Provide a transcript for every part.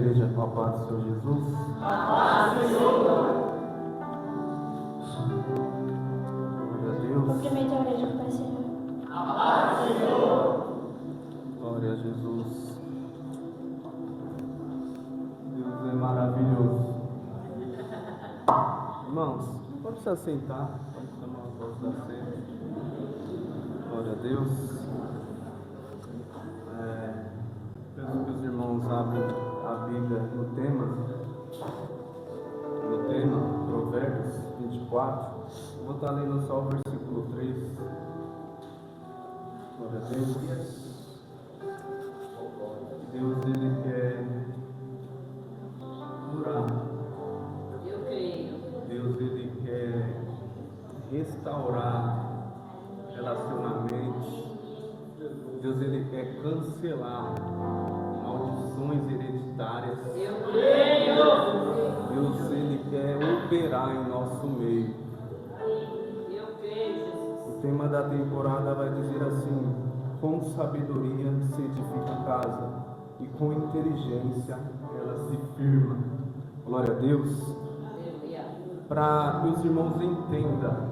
Igreja, com a paz do Senhor Jesus. A paz do Senhor. Glória a Deus. Cumprimento a igreja com o Pai Senhor. A paz do Senhor. Glória a Jesus. Deus é maravilhoso. Irmãos, pode se assentar. Pode tomar os vossos assentos. Glória a Deus. Peço que os irmãos abrem a Bíblia no tema Provérbios 24. Eu vou estar lendo só o versículo 3. Glória a Deus. Deus, Ele quer curar. Eu creio. Deus, Ele quer restaurar relacionamentos. Deus, Ele quer cancelar maldições hereditárias. Eu creio. Deus, Ele quer operar em nosso meio. Eu creio, Jesus. O tema da temporada vai dizer assim: com sabedoria se edifica a casa, e com inteligência ela se firma. Glória a Deus. Aleluia. Para que os irmãos entendam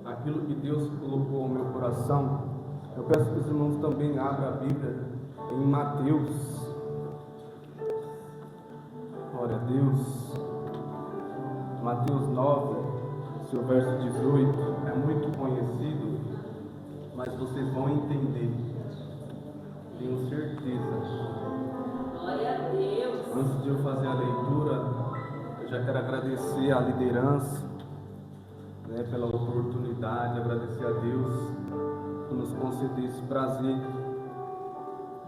aquilo que Deus colocou no meu coração, eu peço que os irmãos também abram a Bíblia em Mateus. Glória a Deus. Mateus 9, seu verso 18, é muito conhecido, mas vocês vão entender. Tenho certeza. Glória a Deus. Antes de eu fazer a leitura, eu já quero agradecer à liderança, pela oportunidade, agradecer a Deus por nos conceder esse prazer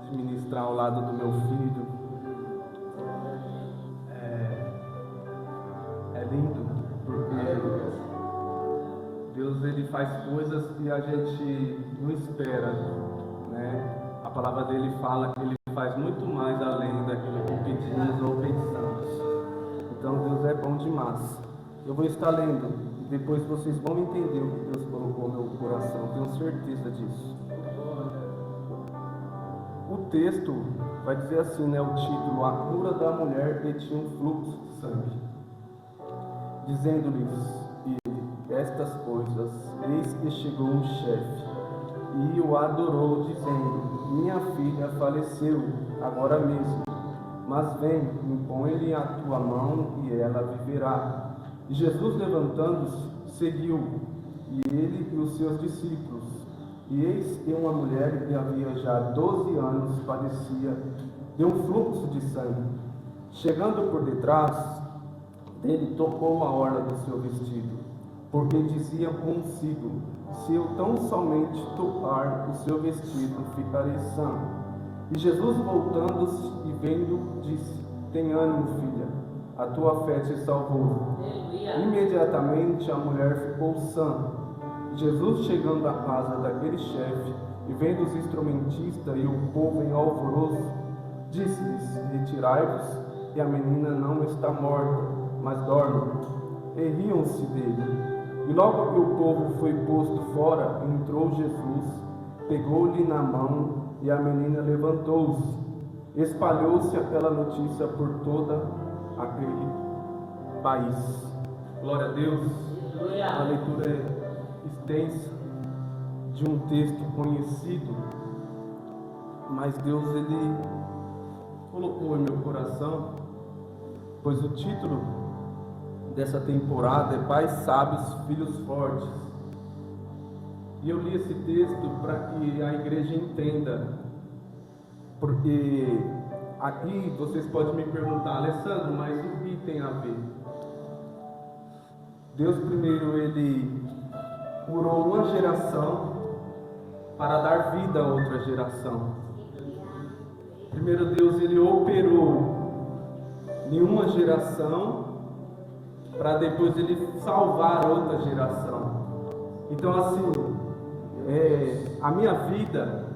de ministrar ao lado do meu filho. É lindo, porque Deus, Ele faz coisas que a gente não espera, A palavra dele fala que Ele faz muito mais além daquilo que pedimos ou pensamos. Então Deus é bom demais. Eu vou estar lendo e depois vocês vão entender o que Deus colocou no meu coração, tenho certeza disso. O texto vai dizer assim, o título: A cura da mulher que tinha um fluxo de sangue. Dizendo-lhes estas coisas, eis que chegou um chefe e o adorou, dizendo: minha filha faleceu agora mesmo, mas vem, impõe-lhe a tua mão e ela viverá. E Jesus, levantando-se, seguiu, e ele e os seus discípulos. E eis que uma mulher que havia já 12 anos padecia de um fluxo de sangue, chegando por detrás dele, tocou a orla do seu vestido, porque dizia consigo: se eu tão somente tocar o seu vestido, ficarei sã. E Jesus, voltando-se e vendo, disse: tem ânimo, filha, a tua fé te salvou. Aleluia. Imediatamente a mulher ficou sã. Jesus, chegando à casa daquele chefe e vendo os instrumentistas e o povo em alvoroço, disse-lhes: retirai-vos, e a menina não está morta, mas dorme. E riam-se dele. E logo que o povo foi posto fora, entrou Jesus, pegou-lhe na mão, e a menina levantou-se. Espalhou-se aquela notícia por toda aquele país. Glória a Deus. A leitura é extensa de um texto conhecido, mas Deus, Ele colocou em meu coração, pois o título dessa temporada é Pais Sábios, Filhos Fortes. E eu li esse texto para que a igreja entenda, porque aqui vocês podem me perguntar: Alessandro, mas o que tem a ver? Deus primeiro, Ele curou uma geração para dar vida a outra geração. Primeiro Deus, Ele operou em uma geração para depois Ele salvar outra geração. Então assim, a minha vida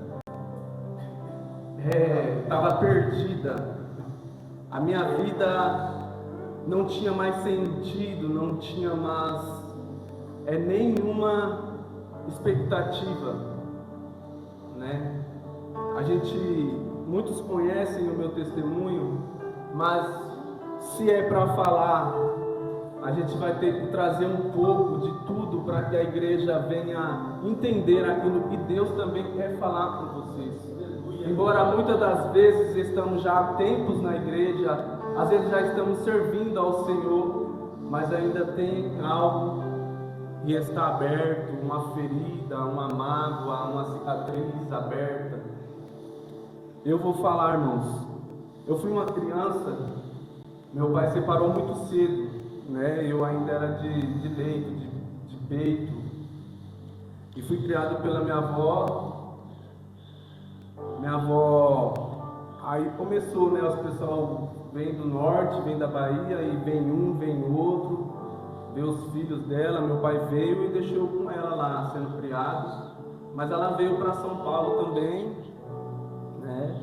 estava perdida. A minha vida não tinha mais sentido, não tinha mais nenhuma expectativa, A gente, muitos conhecem o meu testemunho, mas se é para falar, a gente vai ter que trazer um pouco de tudo para que a igreja venha entender aquilo que Deus também quer falar com vocês. Embora muitas das vezes estamos já há tempos na igreja, às vezes já estamos servindo ao Senhor, mas ainda tem algo que está aberto, uma ferida, uma mágoa, uma cicatriz aberta. Eu vou falar, irmãos, eu fui uma criança, meu pai separou muito cedo, né? Eu ainda era de leite, de peito, e fui criado pela minha avó. Minha avó, aí começou, né? Os pessoal vem do norte, vem da Bahia, e vem um, vem outro, vê os filhos dela. Meu pai veio e deixou com ela lá, sendo criado, mas ela veio para São Paulo também, né?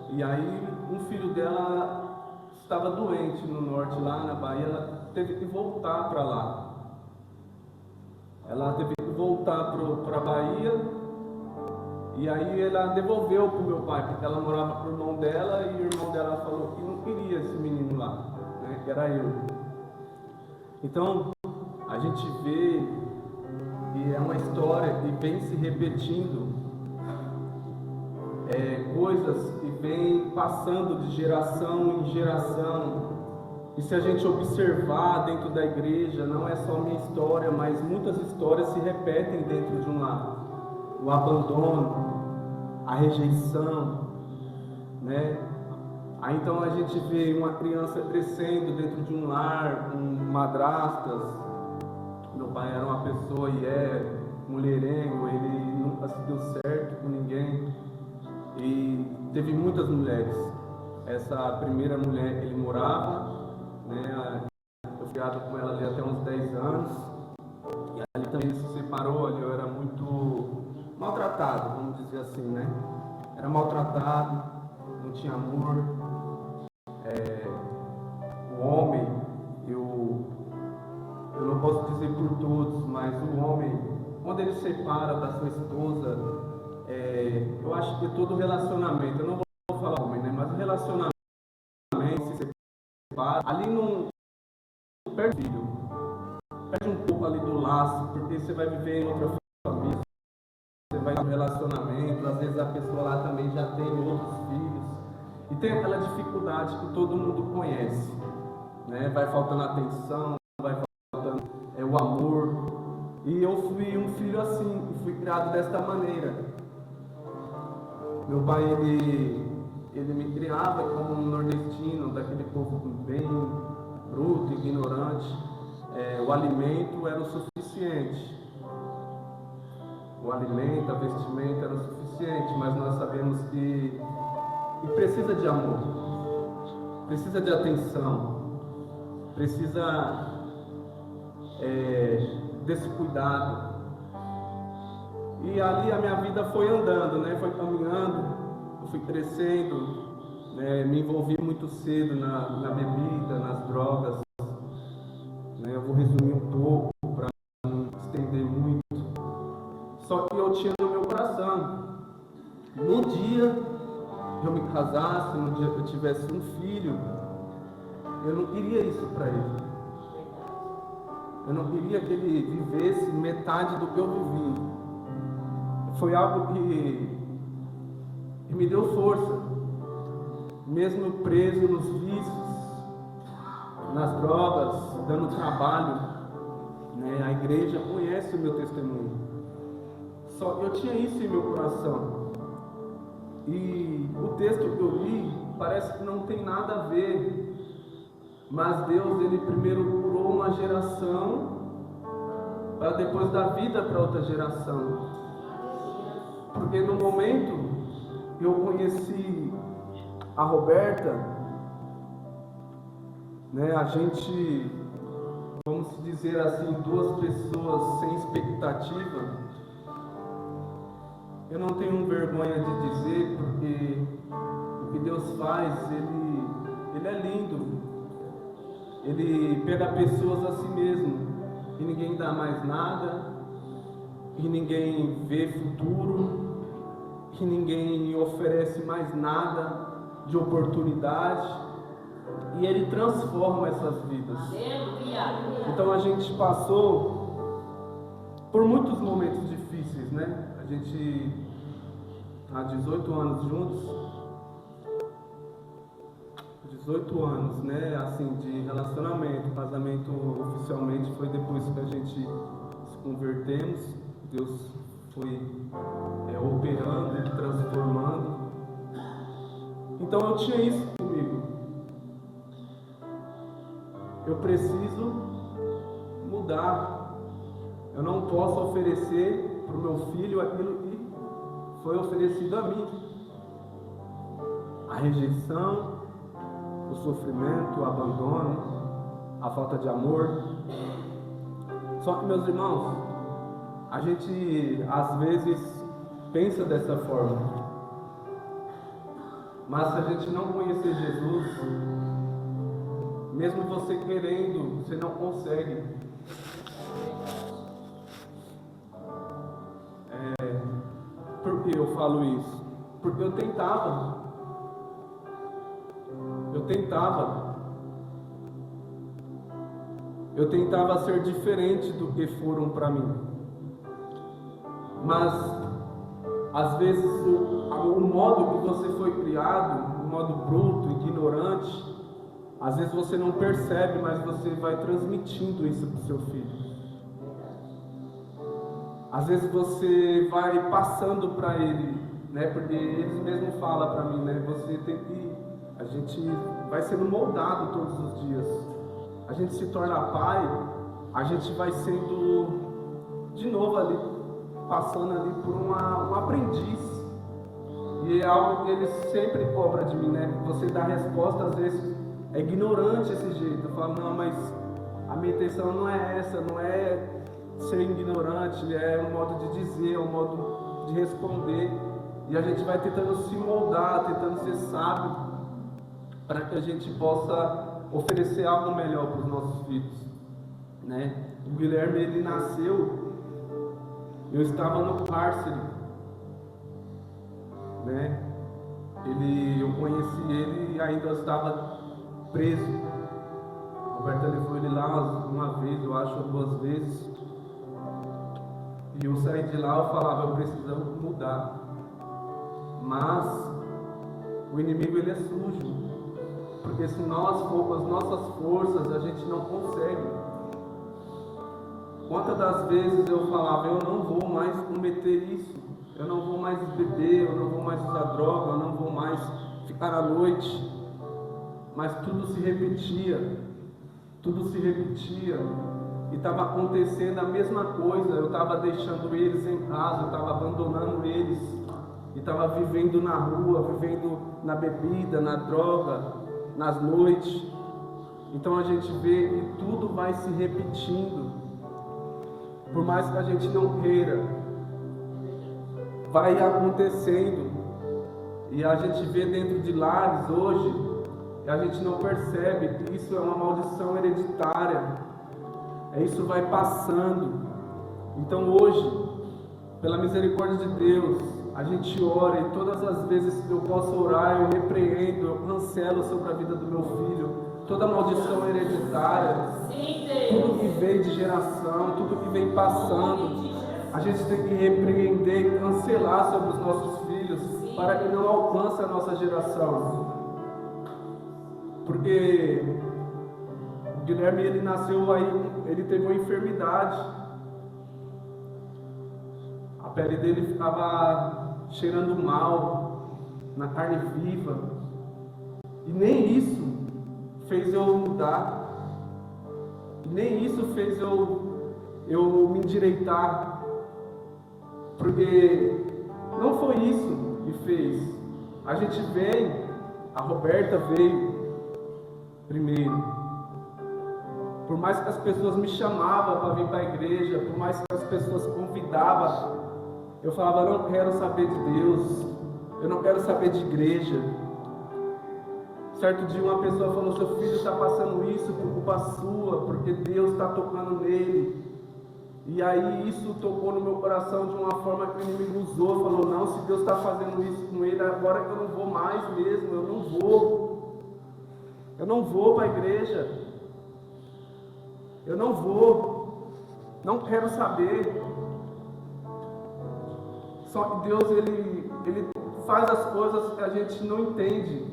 E aí um filho dela estava doente no norte, lá na Bahia, ela teve que voltar para lá. Ela teve que voltar para a Bahia. E aí ela devolveu para o meu pai, porque ela morava com o irmão dela, e o irmão dela falou que não queria esse menino lá, né, que era eu. Então, a gente vê que é uma história que vem se repetindo, coisas que vem passando de geração em geração. E se a gente observar dentro da igreja, não é só minha história, mas muitas histórias se repetem dentro de um lar. O abandono, a rejeição, né? Aí então a gente vê uma criança crescendo dentro de um lar, com madrastas. Meu pai era uma pessoa e é mulherengo, ele nunca se deu certo com ninguém. E teve muitas mulheres. Essa primeira mulher que ele morava, né? Eu fui criado com ela ali até uns 10 anos. E ali também ele se separou, ali eu era muito maltratado, vamos dizer assim, né? Era maltratado, não tinha amor. O homem, eu não posso dizer por todos, mas o homem, quando ele separa da sua esposa, eu acho que todo relacionamento, eu não vou falar homem, né? Mas o relacionamento se separa, ali não perde filho, perde um pouco ali do laço, porque você vai viver em outra família. Você vai no relacionamento, às vezes a pessoa lá também já tem outros filhos, e tem aquela dificuldade que todo mundo conhece, né? Vai faltando atenção, vai faltando o amor. E eu fui um filho assim, fui criado desta maneira. Meu pai, ele me criava como um nordestino, daquele povo bem bruto, ignorante. O alimento era o suficiente. O alimento, a vestimenta era o suficiente, mas nós sabemos que precisa de amor, precisa de atenção, precisa desse cuidado. E ali a minha vida foi andando, né? Foi caminhando, eu fui crescendo, né? Me envolvi muito cedo na bebida, nas drogas, né? Eu vou resumir um pouco para não estender muito. Só que eu tinha no meu coração, no dia que eu me casasse, no dia que eu tivesse um filho, eu não queria isso para ele. Eu não queria que ele vivesse metade do que eu vivi. Foi algo que me deu força, mesmo preso nos vícios, nas drogas, dando trabalho, né? A igreja conhece o meu testemunho. Só que eu tinha isso em meu coração. E o texto que eu li parece que não tem nada a ver. Mas Deus, ele primeiro curou uma geração para depois dar vida para outra geração. Porque no momento que eu conheci a Roberta, né, a gente, vamos dizer assim, duas pessoas sem expectativa. Eu não tenho vergonha de dizer, porque o que Deus faz, ele é lindo. Ele pega pessoas a si mesmo, e ninguém dá mais nada, e ninguém vê futuro, que ninguém oferece mais nada de oportunidade. e Ele transforma essas vidas. Então a gente passou por muitos momentos difíceis, né? A gente há 18 anos juntos. 18 anos, né? Assim, de relacionamento. Casamento oficialmente foi depois que a gente se convertemos. Deus foi operando e transformando. Então eu tinha isso comigo. Eu preciso mudar. Eu não posso oferecer para o meu filho aquilo que foi oferecido a mim. A rejeição, o sofrimento, o abandono, a falta de amor. Só que, meus irmãos, a gente às vezes pensa dessa forma, mas se a gente não conhecer Jesus, mesmo você querendo, você não consegue. Por que eu falo isso? Porque eu tentava ser diferente do que foram para mim. Mas às vezes o modo que você foi criado, o modo bruto, ignorante, às vezes você não percebe, mas você vai transmitindo isso para o seu filho. Às vezes você vai passando para ele, né? Porque eles mesmos falam para mim, né? Você tem que, a gente vai sendo moldado todos os dias. A gente se torna pai, a gente vai sendo de novo ali, passando ali por um aprendiz. E é algo que ele sempre cobra de mim, né? Você dá resposta, às vezes é ignorante esse jeito. Eu falo, não, mas a minha intenção não é essa, não é ser ignorante, é um modo de dizer, é um modo de responder. E a gente vai tentando se moldar, tentando ser sábio, para que a gente possa oferecer algo melhor para os nossos filhos, né? O Guilherme, ele nasceu, eu estava no cárcere, né? Eu conheci ele e ainda estava preso. A Roberta levou ele lá uma vez, eu acho, ou 2 vezes. E eu saí de lá, eu falava, eu preciso mudar. Mas o inimigo, ele é sujo. Porque se nós for com as nossas forças, a gente não consegue. Quantas das vezes eu falava, eu não vou mais cometer isso, eu não vou mais beber, eu não vou mais usar droga, eu não vou mais ficar à noite. Mas tudo se repetia, e estava acontecendo a mesma coisa. Eu estava deixando eles em casa, eu estava abandonando eles, e estava vivendo na rua, vivendo na bebida, na droga, nas noites. Então a gente vê que tudo vai se repetindo, por mais que a gente não queira, vai acontecendo. E a gente vê dentro de lares hoje, e a gente não percebe que isso é uma maldição hereditária. Isso vai passando. Então hoje, pela misericórdia de Deus, a gente ora, e todas as vezes que eu posso orar, eu repreendo, eu cancelo sobre a vida do meu filho toda maldição hereditária, tudo que vem de geração, tudo que vem passando. A gente tem que repreender e cancelar sobre os nossos filhos, para que não alcance a nossa geração. Porque o Guilherme, ele nasceu aí, ele teve uma enfermidade. A pele dele ficava cheirando mal, na carne viva. E nem isso fez eu mudar. E nem isso fez eu me endireitar. Porque não foi isso que fez. A gente veio, a Roberta veio primeiro. Por mais que as pessoas me chamavam para vir para a igreja, por mais que as pessoas convidavam, eu falava, eu não quero saber de Deus, eu não quero saber de igreja. Certo dia uma pessoa falou, seu filho está passando isso por culpa sua, porque Deus está tocando nele. E aí isso tocou no meu coração de uma forma que o inimigo usou, falou, não, se Deus está fazendo isso com ele, agora que eu não vou mais mesmo, eu não vou. Eu não vou para a igreja. Eu não vou. Não quero saber. Só que Deus, Ele faz as coisas que a gente não entende.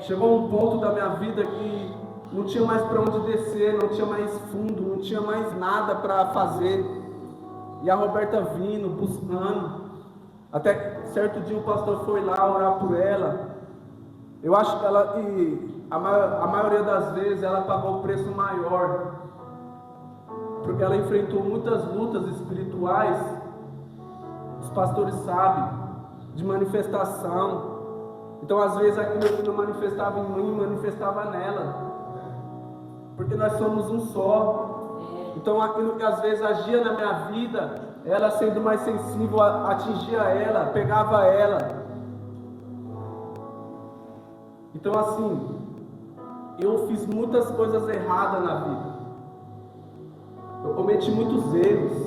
Chegou um ponto da minha vida que não tinha mais para onde descer, não tinha mais fundo, não tinha mais nada para fazer. E a Roberta vindo, buscando. Até certo dia o pastor foi lá orar por ela. Eu acho que ela, a maioria das vezes, ela pagou o preço maior. Porque ela enfrentou muitas lutas espirituais. Os pastores sabem, de manifestação. Então, às vezes, aquilo que não manifestava em mim, manifestava nela. Porque nós somos um só. Então, aquilo que às vezes agia na minha vida, ela sendo mais sensível, atingia ela, pegava ela. Então, assim, eu fiz muitas coisas erradas na vida. Eu cometi muitos erros.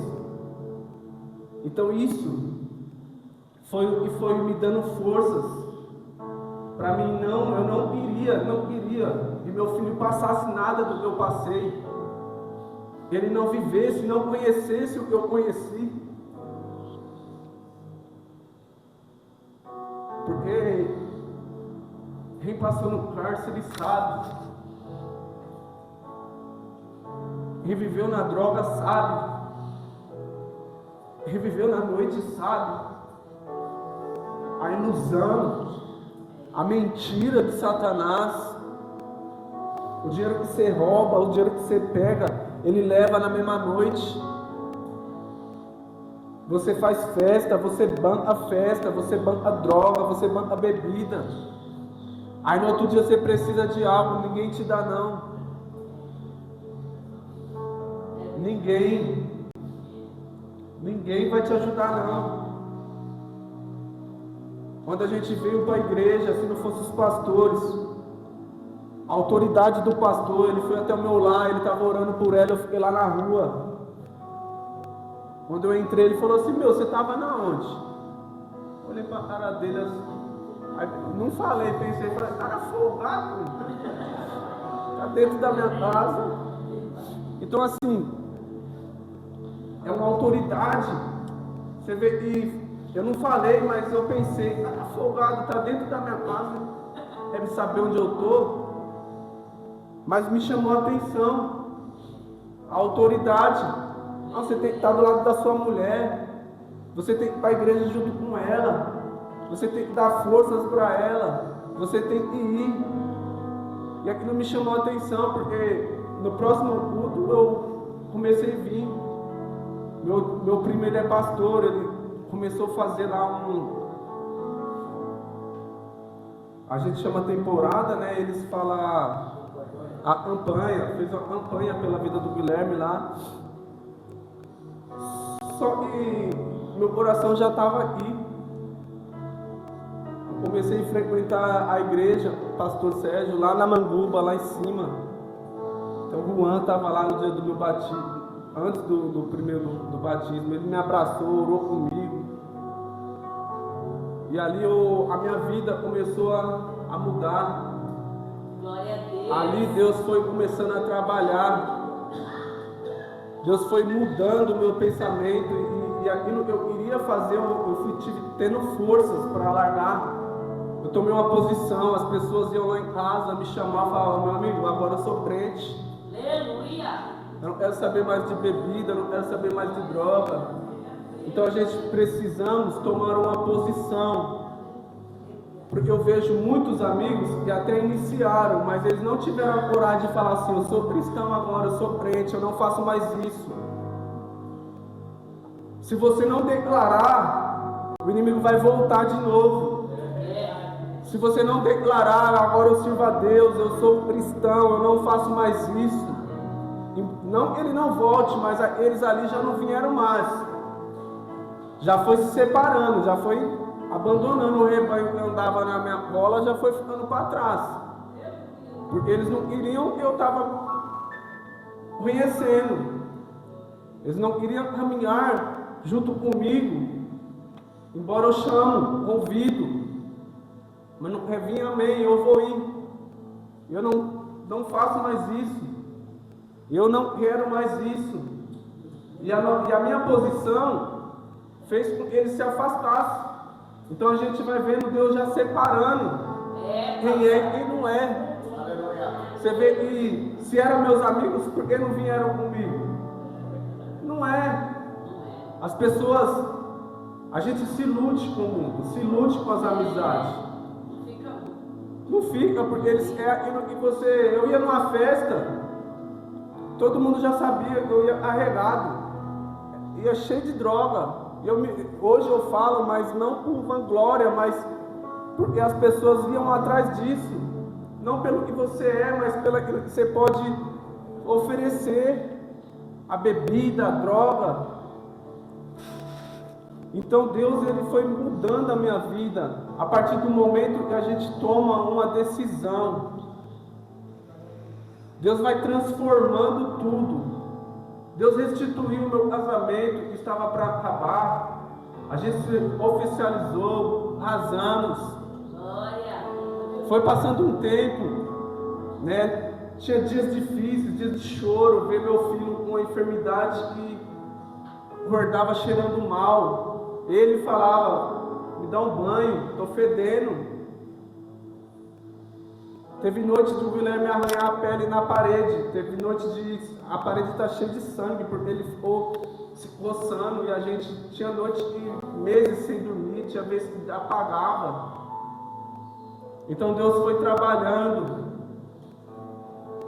Então, isso foi o que foi me dando forças. Para mim, eu não queria que meu filho passasse nada do que eu passei. Ele não vivesse, não conhecesse o que eu conheci. Porque quem passou no cárcere sabe. Quem viveu na droga sabe. Quem viveu na noite sabe. A ilusão, a mentira de Satanás, o dinheiro que você rouba, o dinheiro que você pega, ele leva na mesma noite. Você faz festa, você banca festa, você banca droga, você banca bebida. Aí no outro dia você precisa de algo, ninguém te dá não. Ninguém vai te ajudar não. Quando a gente veio para a igreja, se não fosse os pastores, a autoridade do pastor, ele foi até o meu lar, ele estava orando por ela, eu fiquei lá na rua. Quando eu entrei, ele falou assim: meu, você estava na onde? Olhei para a cara dele assim, aí, não falei, pensei, falei, cara folgado, está dentro da minha casa. Então assim, é uma autoridade. Você vê que eu não falei, mas eu pensei, cara folgado, está dentro da minha casa, deve saber onde eu estou. Mas me chamou a atenção a autoridade. Você tem que estar do lado da sua mulher, você tem que ir para a igreja junto com ela, você tem que dar forças para ela, você tem que ir. E aquilo me chamou a atenção, porque no próximo culto eu comecei a vir. Meu primo, ele é pastor, ele começou a fazer lá a gente chama temporada, né? Eles falam a campanha, fez uma campanha pela vida do Guilherme lá. Só que meu coração já estava aqui. Eu comecei a frequentar a igreja, o pastor Sérgio, lá na Manguba, lá em cima. Então o Juan estava lá no dia do meu batismo, antes do primeiro do batismo. Ele me abraçou, orou comigo. E ali a minha vida começou a mudar. Glória a Deus. Ali Deus foi começando a trabalhar. Deus foi mudando o meu pensamento e aquilo que eu queria fazer, eu fui tendo forças para largar. Eu tomei uma posição, as pessoas iam lá em casa me chamar e falavam: meu amigo, agora eu sou crente. Aleluia. Eu não quero saber mais de bebida, eu não quero saber mais de droga. Então a gente precisamos tomar uma posição. Porque eu vejo muitos amigos que até iniciaram, mas eles não tiveram a coragem de falar assim: eu sou cristão agora, eu sou crente, eu não faço mais isso. Se você não declarar, o inimigo vai voltar de novo. Se você não declarar: agora eu sirvo a Deus, eu sou cristão, eu não faço mais isso. Não que ele não volte, mas eles ali já não vieram mais. Já foi se separando, já foi abandonando o rebanho que andava na minha cola, já foi ficando para trás. Porque eles não queriam que eu estava conhecendo. Eles não queriam caminhar junto comigo. Embora eu chamo, convido. Mas não quer vir, amém, eu vou ir. Eu não faço mais isso. Eu não quero mais isso. E a minha posição fez com que ele se afastasse. Então a gente vai vendo Deus já separando quem é e quem não é. Você vê que se eram meus amigos, por que não vieram comigo? Não é. As pessoas, a gente se ilude com o mundo, se ilude com as amizades. Não fica, porque eles querem aquilo que você... Eu ia numa festa, todo mundo já sabia que eu ia arregado, ia cheio de droga. Hoje eu falo, mas não por vanglória, mas porque as pessoas iam atrás disso. Não pelo que você é, mas pelo que você pode oferecer. A bebida, a droga. Então Deus, ele foi mudando a minha vida a partir do momento que a gente toma uma decisão. Deus vai transformando tudo. Deus restituiu o meu casamento que estava para acabar. A gente oficializou, casamos. Foi passando um tempo, né? Tinha dias difíceis, dias de choro, ver meu filho com uma enfermidade que acordava cheirando mal. Ele falava, me dá um banho, estou fedendo. Teve noite de o Guilherme arranhar a pele na parede. Teve noite de a parede está cheia de sangue, porque ele ficou se coçando. E a gente tinha noite de meses sem dormir, tinha vezes que apagava. Então Deus foi trabalhando.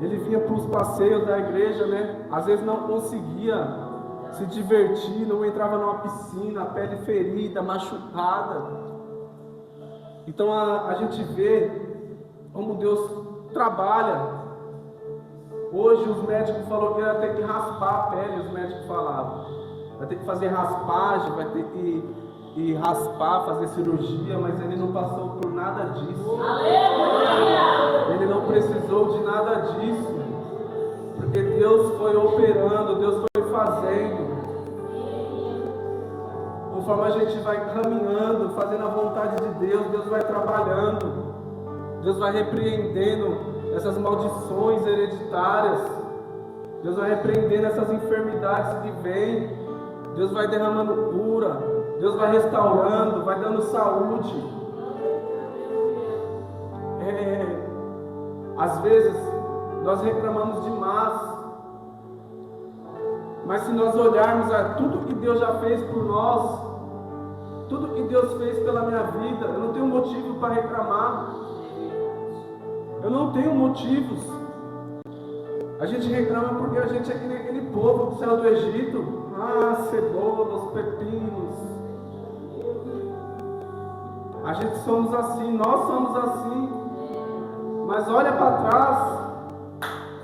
Ele vinha para os passeios da igreja, né? Às vezes não conseguia se divertir, não entrava numa piscina, a pele ferida, machucada. Então a gente vê como Deus trabalha. Hoje os médicos falaram que ia ter que raspar a pele, os médicos falavam. Vai ter que fazer raspagem, vai ter que ir raspar, fazer cirurgia, mas ele não passou por nada disso. Aleluia! Ele não precisou de nada disso. Porque Deus foi operando, Deus foi fazendo. Conforme a gente vai caminhando, fazendo a vontade de Deus, Deus vai trabalhando. Deus vai repreendendo essas maldições hereditárias. Deus vai repreendendo essas enfermidades que vêm. Deus vai derramando cura. Deus vai restaurando, vai dando saúde. Às vezes nós reclamamos demais. Mas se nós olharmos a tudo que Deus já fez por nós, tudo que Deus fez pela minha vida, eu não tenho motivo para reclamar. Eu não tenho motivos. A gente reclama porque a gente é que nem aquele povo que saiu do Egito. Cebolas, pepinos. A gente somos assim, nós somos assim. Mas olha para trás.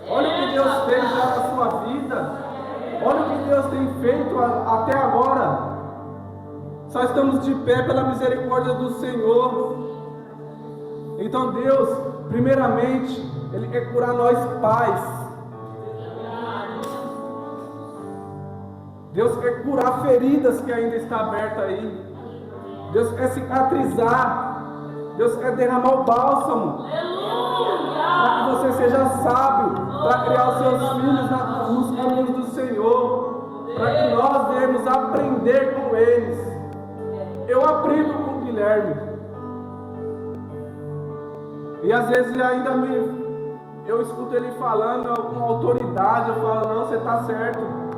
Olha o que Deus fez já na sua vida. Olha o que Deus tem feito até agora. Só estamos de pé pela misericórdia do Senhor. Então Deus, primeiramente, Ele quer curar nós pais. Deus quer curar feridas que ainda está aberta aí. Deus quer cicatrizar. Deus quer derramar o bálsamo. Para que você seja sábio, para criar os seus filhos nos caminhos do Senhor. Para que nós devemos aprender com eles. Eu aprendo com o Guilherme. E às vezes ainda eu escuto ele falando com autoridade. Eu falo, não, você está certo.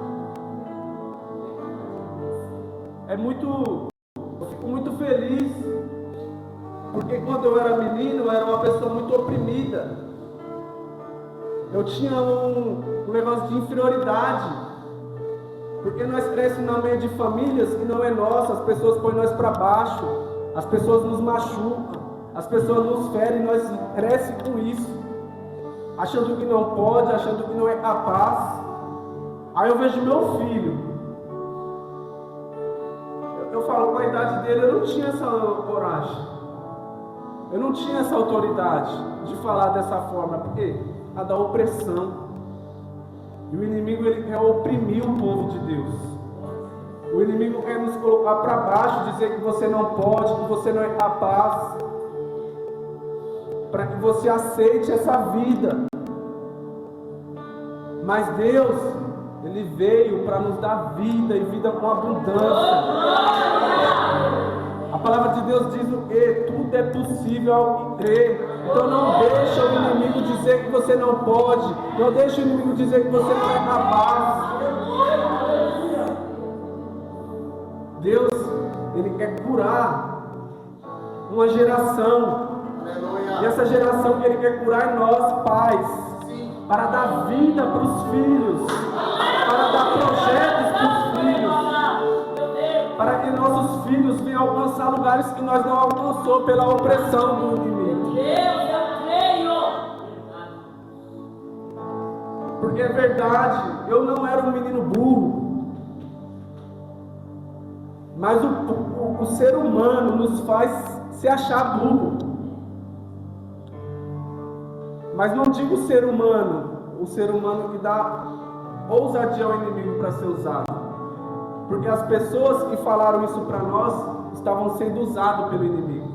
Eu fico muito feliz, porque quando eu era menino, eu era uma pessoa muito oprimida. Eu tinha um negócio de inferioridade, porque nós crescemos no meio de famílias que não é nossa, as pessoas põem nós para baixo, as pessoas nos machucam, as pessoas nos ferem, nós crescemos com isso, achando que não pode, achando que não é capaz. Aí eu vejo meu filho. Eu falo, com a idade dele eu não tinha essa coragem. Eu não tinha essa autoridade de falar dessa forma. Por quê? A da opressão. E o inimigo, ele quer oprimir o povo de Deus. O inimigo quer nos colocar para baixo, dizer que você não pode, que você não é capaz. Para que você aceite essa vida. Mas Deus, Ele veio para nos dar vida e vida com abundância. A palavra de Deus diz o quê? Tudo é possível ao que crer. Então não deixa o inimigo dizer que você não pode. Não deixa o inimigo dizer que você não é capaz. Deus, Ele quer curar uma geração. E essa geração que Ele quer curar é nós, pais. Para dar vida para os filhos. Para dar projetos para os filhos. Para que nossos filhos venham alcançar lugares que nós não alcançou pela opressão do inimigo. Porque é verdade, eu não era um menino burro. Mas o ser humano nos faz se achar burro. Mas não digo o ser humano que dá ousadia ao inimigo para ser usado. Porque as pessoas que falaram isso para nós estavam sendo usadas pelo inimigo.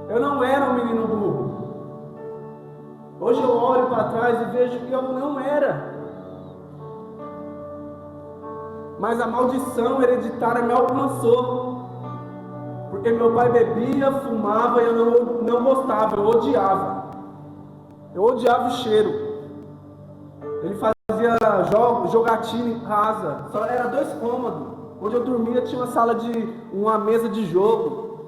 Eu não era um menino burro. Hoje eu olho para trás e vejo que eu não era. Mas a maldição hereditária me alcançou. Porque meu pai bebia, fumava e eu não gostava, eu odiava. Eu odiava o cheiro. Ele fazia jogatina em casa. Só era 2 cômodos. Onde eu dormia tinha uma mesa de jogo.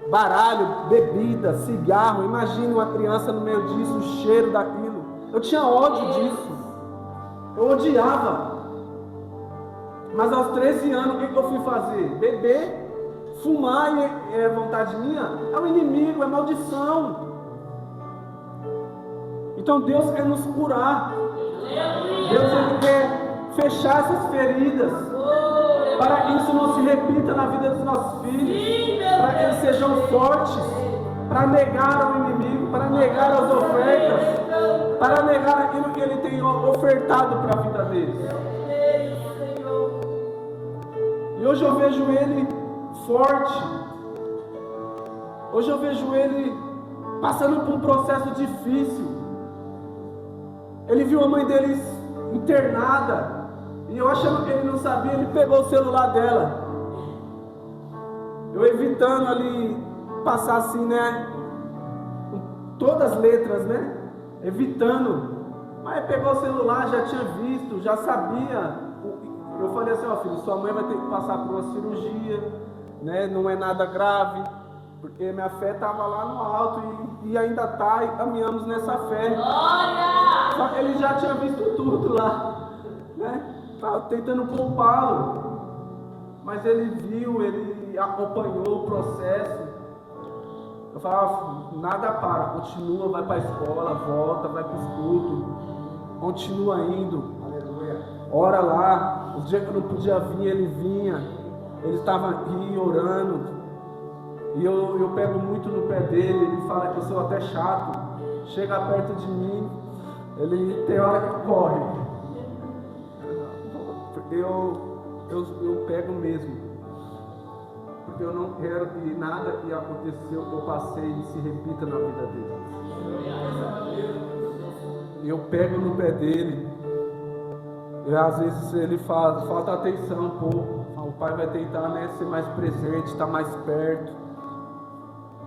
Baralho, bebida, cigarro. Imagine uma criança no meio disso, o cheiro daquilo. Eu tinha ódio disso. Eu odiava. Mas aos 13 anos, o que eu fui fazer? Beber, fumar e é vontade minha? É um inimigo, é maldição. Então Deus quer nos curar. Deus Ele quer fechar essas feridas. Para que isso não se repita na vida dos nossos filhos. Para que eles sejam fortes. Para negar o inimigo, para negar as ofertas. Para negar aquilo que Ele tem ofertado para a vida deles. E hoje eu vejo ele forte. Hoje eu vejo ele passando por um processo difícil. Ele viu a mãe dele internada. E eu achando que ele não sabia, ele pegou o celular dela. Eu evitando ali passar assim, né? Todas as letras, né? Evitando. Mas pegou o celular, já tinha visto, já sabia. Eu falei assim, ó filho, sua mãe vai ter que passar por uma cirurgia, né? Não é nada grave, porque minha fé estava lá no alto e ainda está, e caminhamos nessa fé. Glória! Só que ele já tinha visto tudo lá, né? Estava tentando poupá-lo, mas ele viu, ele acompanhou o processo. Eu falava, nada para, continua, vai para a escola, volta, vai para os cultos, continua indo. Ora lá, os dias que eu não podia vir, ele vinha, ele estava aqui orando, e eu pego muito no pé dele, ele fala que eu sou até chato, chega perto de mim, ele tem hora que corre, porque eu pego mesmo, porque eu não quero que nada que aconteceu, que eu passei, se repita na vida dele. E eu pego no pé dele. E às vezes ele falta atenção um pouco. O pai vai tentar, né, ser mais presente, estar mais perto.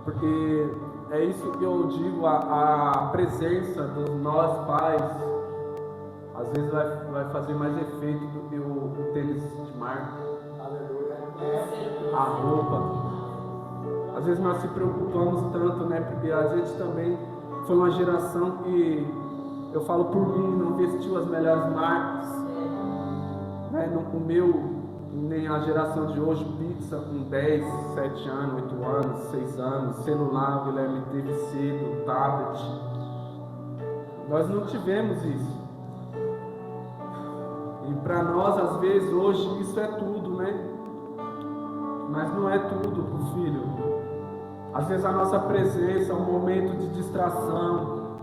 Porque é isso que eu digo, a presença dos nós pais, às vezes vai fazer mais efeito do que o tênis de marca. A roupa. Às vezes nós se preocupamos tanto, né? Porque a gente também foi uma geração que, eu falo por mim, não vestiu as melhores marcas. Não comeu, nem a geração de hoje, pizza com 10, 7 anos, 8 anos, 6 anos, celular, o Guilherme teve cedo, tablet. Nós não tivemos isso. E para nós, às vezes, hoje, isso é tudo, né? Mas não é tudo para o filho. Às vezes a nossa presença, um momento de distração,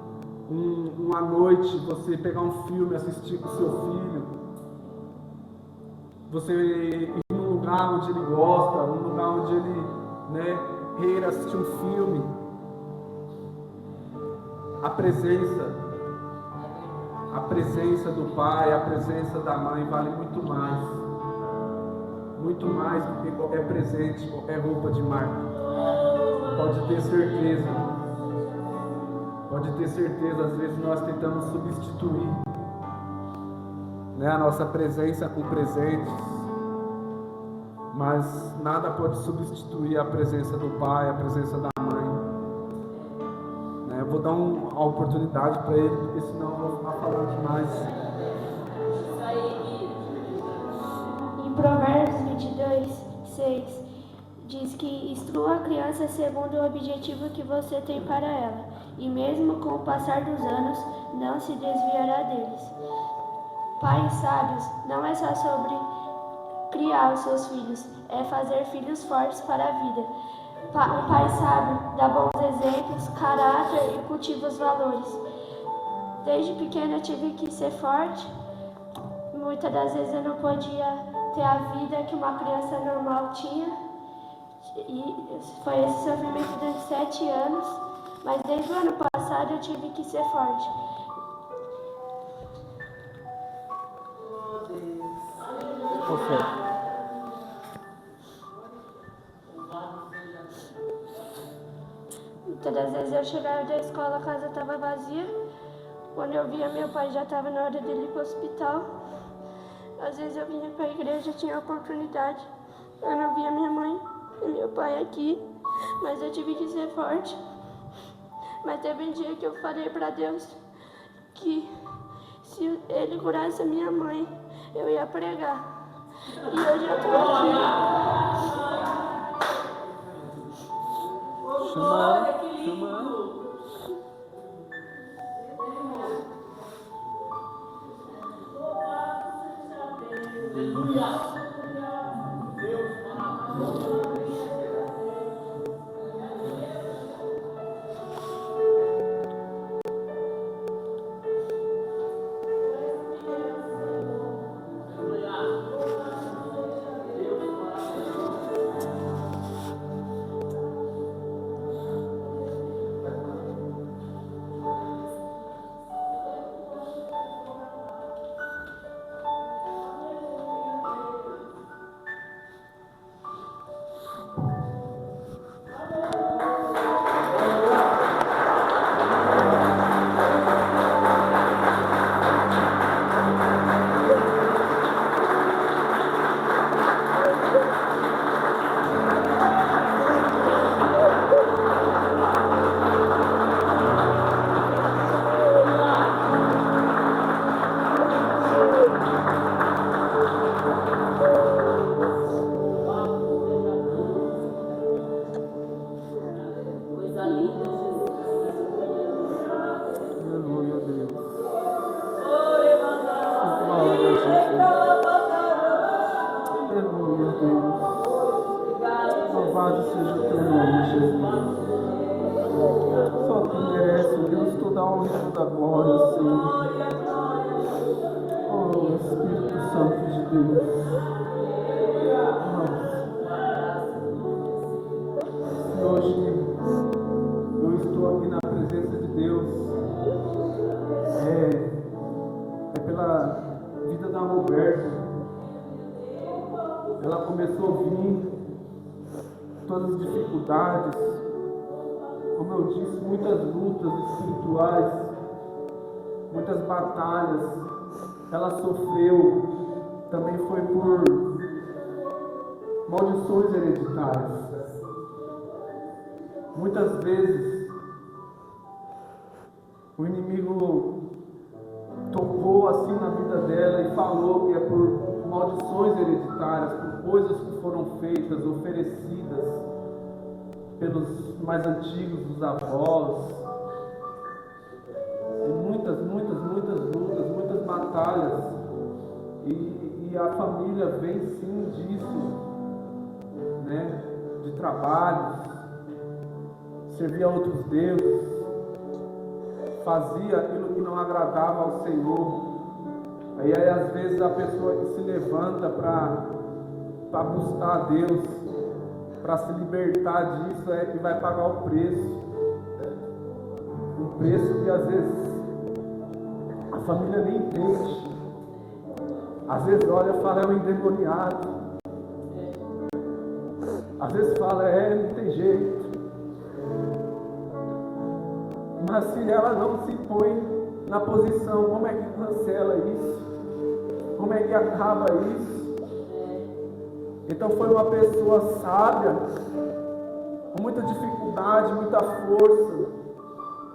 uma noite, você pegar um filme, assistir com o seu filho, você ir num lugar onde ele gosta, num lugar onde ele, né, queira assistir um filme. A a presença do pai, a presença da mãe vale muito mais do que qualquer presente, qualquer roupa de marca. Pode ter certeza, às vezes nós tentamos substituir, né, a nossa presença com presentes, mas nada pode substituir a presença do pai, a presença da mãe. Né, eu vou dar uma oportunidade para ele, porque senão eu vou ficar falando demais. Em Provérbios 22:6 diz que instrua a criança segundo o objetivo que você tem para ela, e mesmo com o passar dos anos, não se desviará deles. Pais sábios não é só sobre criar os seus filhos, é fazer filhos fortes para a vida. Um pai sábio dá bons exemplos, caráter e cultiva os valores. Desde pequena eu tive que ser forte. Muitas das vezes eu não podia ter a vida que uma criança normal tinha. E foi esse sofrimento durante 7 anos. Mas desde o ano passado eu tive que ser forte. Muitas das vezes eu chegava da escola, a casa estava vazia. Quando eu via meu pai, já estava na hora dele ir para o hospital. Às vezes eu vinha para a igreja, tinha oportunidade. Eu não via minha mãe e meu pai aqui, mas eu tive que ser forte. Mas teve um dia que eu falei para Deus que se Ele curasse a minha mãe, eu ia pregar. E hoje eu estou aqui. Chama ela. Louvado seja o teu nome, Jesus. Só tu merece, Deus, toda a honra e toda a glória, Senhor. Oh, Espírito Santo de Deus. Se hoje eu estou aqui na presença de Deus, é pela vida da Roberta. Ela começou a vir todas as dificuldades, como eu disse, muitas lutas espirituais, muitas batalhas ela sofreu, também foi por maldições hereditárias. Muitas vezes o inimigo tocou assim na vida dela e falou que é por maldições hereditárias, por coisas que foram feitas, oferecidas pelos mais antigos, dos avós. E muitas lutas, muitas batalhas. E a família vem sim disso, né? De trabalhos, servia a outros deuses, fazia aquilo que não agradava ao Senhor. Aí às vezes a pessoa que se levanta para buscar a Deus, para se libertar disso, é que vai pagar o preço. Um preço que às vezes a família nem entende. Às vezes olha e fala, é um endemoniado. Às vezes fala, não tem jeito. Mas se ela não se põe na posição, como é que cancela isso? Como é que acaba isso? Então foi uma pessoa sábia, com muita dificuldade, muita força,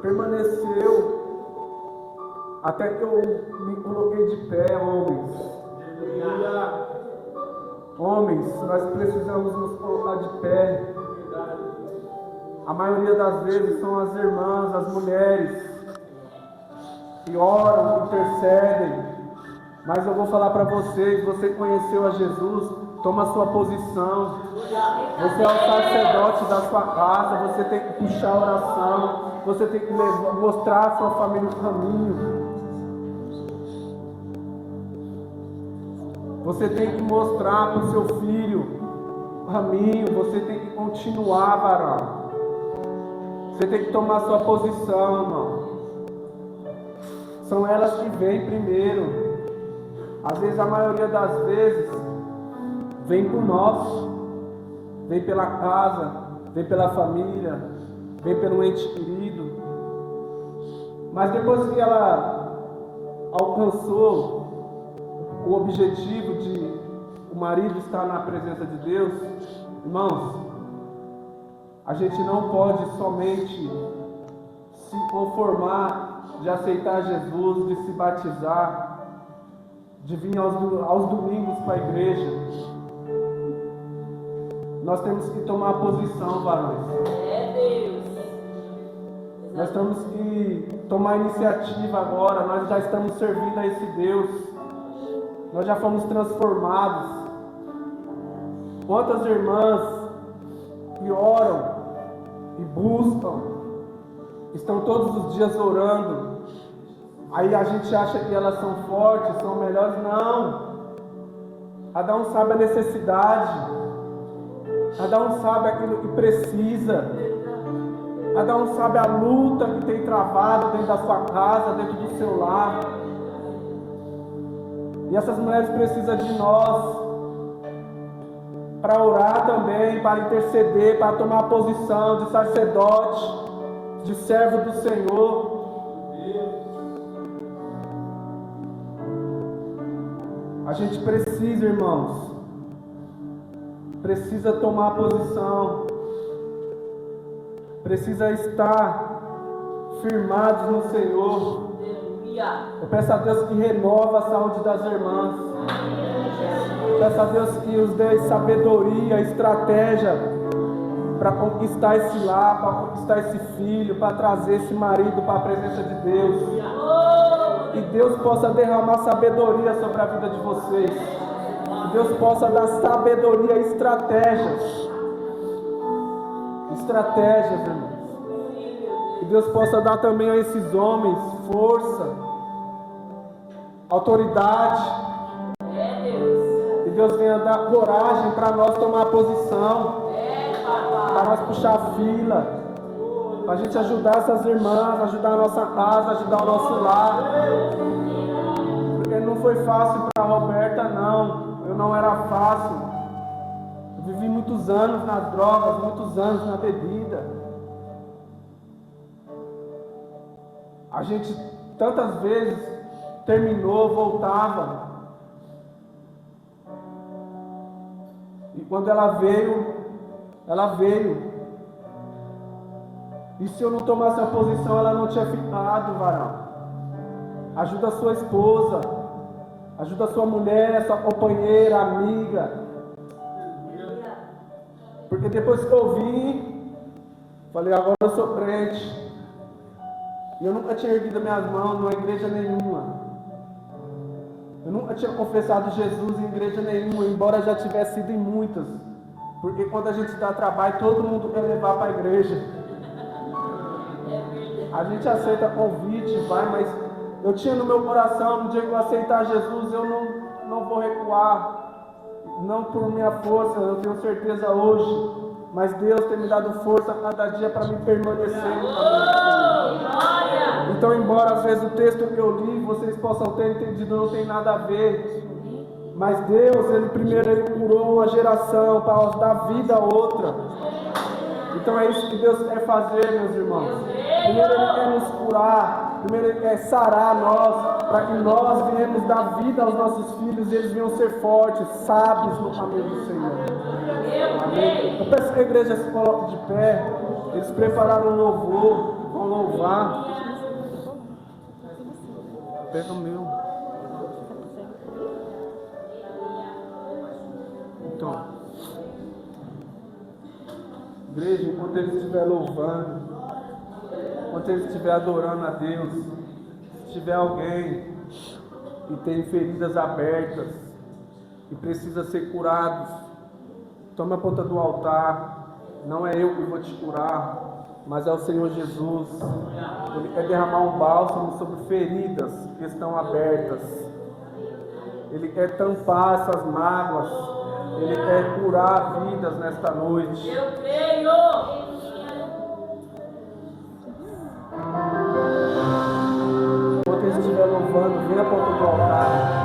permaneceu até que eu me coloquei de pé, homens. Homens, nós precisamos nos colocar de pé. A maioria das vezes são as irmãs, as mulheres, que oram, intercedem. Mas eu vou falar para vocês, você conheceu a Jesus, toma a sua posição. Você é o sacerdote da sua casa, você tem que puxar a oração, você tem que mostrar a sua família o caminho. Você tem que mostrar para o seu filho o caminho, você tem que continuar, varão. Você tem que tomar a sua posição, irmão. São elas que vêm primeiro. Às vezes, a maioria das vezes, vem por nós, vem pela casa, vem pela família, vem pelo ente querido. Mas depois que ela alcançou o objetivo de o marido estar na presença de Deus, irmãos, a gente não pode somente se conformar de aceitar Jesus, de se batizar, de vir aos domingos para a igreja. Nós temos que tomar posição, varões. Nós temos que tomar iniciativa agora. Nós já estamos servindo a esse Deus. Nós já fomos transformados. Quantas irmãs que oram e buscam, estão todos os dias orando. Aí a gente acha que elas são fortes, são melhores. Não. Cada um sabe a necessidade. Cada um sabe aquilo que precisa. Cada um sabe a luta que tem travado dentro da sua casa, dentro do seu lar. E essas mulheres precisam de nós para orar também, para interceder, para tomar a posição de sacerdote, de servo do Senhor. A gente precisa, irmãos, precisa tomar a posição, precisa estar firmados no Senhor. Eu peço a Deus que renova a saúde das irmãs. Eu peço a Deus que os dê sabedoria, estratégia para conquistar esse lar, para conquistar esse filho, para trazer esse marido para a presença de Deus. Que Deus possa derramar sabedoria sobre a vida de vocês. Que Deus possa dar sabedoria e estratégias. Estratégias, irmãos. Que Deus possa dar também a esses homens força, autoridade. Que Deus venha dar coragem para nós tomar posição, para nós puxar a fila, para a gente ajudar essas irmãs, ajudar a nossa casa, ajudar o nosso lar. Porque não foi fácil para a Roberta, não. Eu não era fácil. Eu vivi muitos anos nas drogas, muitos anos na bebida. A gente tantas vezes terminou, voltava. E quando ela veio. E se eu não tomasse a posição, ela não tinha ficado, varão. Ajuda a sua esposa, ajuda a sua mulher, sua companheira, amiga. Porque depois que eu vim, falei, agora eu sou crente. E eu nunca tinha erguido minhas mãos numa igreja nenhuma. Eu nunca tinha confessado Jesus em igreja nenhuma, embora já tivesse ido em muitas. Porque quando a gente dá trabalho, todo mundo quer levar para a igreja. A gente aceita convite, vai, mas eu tinha no meu coração, no dia que eu aceitar Jesus, eu não vou recuar. Não por minha força, eu tenho certeza hoje. Mas Deus tem me dado força a cada dia para me permanecer no caminho. Então, embora às vezes o texto que eu li, vocês possam ter entendido, não tem nada a ver. Mas Deus, Ele primeiro Ele curou uma geração para dar vida a outra. Então é isso que Deus quer fazer, meus irmãos. Primeiro Ele quer nos curar. Primeiro Ele quer sarar nós, para que nós venhamos dar vida aos nossos filhos e eles venham ser fortes, sábios no caminho do Senhor. Amém? Eu peço que a igreja se coloque de pé. Eles prepararam um louvor, vão louvar. Pega o meu. Então, igreja, enquanto eles estiverem louvando, enquanto eles estiverem adorando a Deus, se tiver alguém que tem feridas abertas e precisa ser curado, tome a ponta do altar. Não é eu que vou te curar, mas é o Senhor Jesus. Ele quer derramar um bálsamo sobre feridas que estão abertas. Ele quer tampar essas mágoas. Ele quer curar vidas nesta noite. Eu creio! Enquanto eles estiverem louvando, vem a ponta do altar.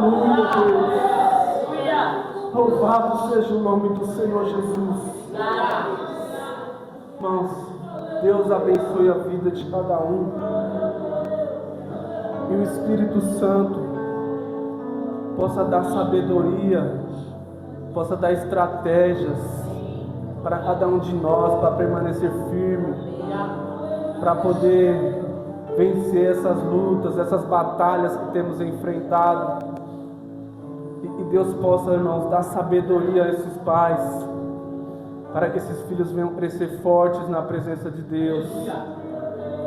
Aleluia, Deus. Louvado seja o nome do Senhor Jesus. Irmãos, Deus abençoe a vida de cada um. E o Espírito Santo possa dar sabedoria, possa dar estratégias para cada um de nós, para permanecer firme, para poder vencer essas lutas, essas batalhas que temos enfrentado. E que Deus possa, irmãos, dar sabedoria a esses pais, para que esses filhos venham crescer fortes na presença de Deus,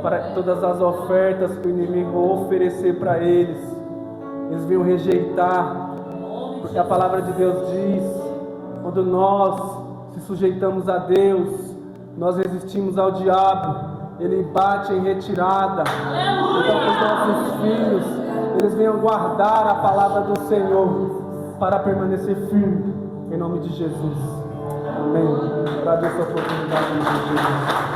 para que todas as ofertas que o inimigo oferecer para eles venham rejeitar, porque a palavra de Deus diz: quando nós se sujeitamos a Deus, nós resistimos ao diabo, ele bate em retirada. Então que os nossos filhos, eles venham guardar a palavra do Senhor, para permanecer firme, em nome de Jesus. Amém. Agradeço a oportunidade de Jesus.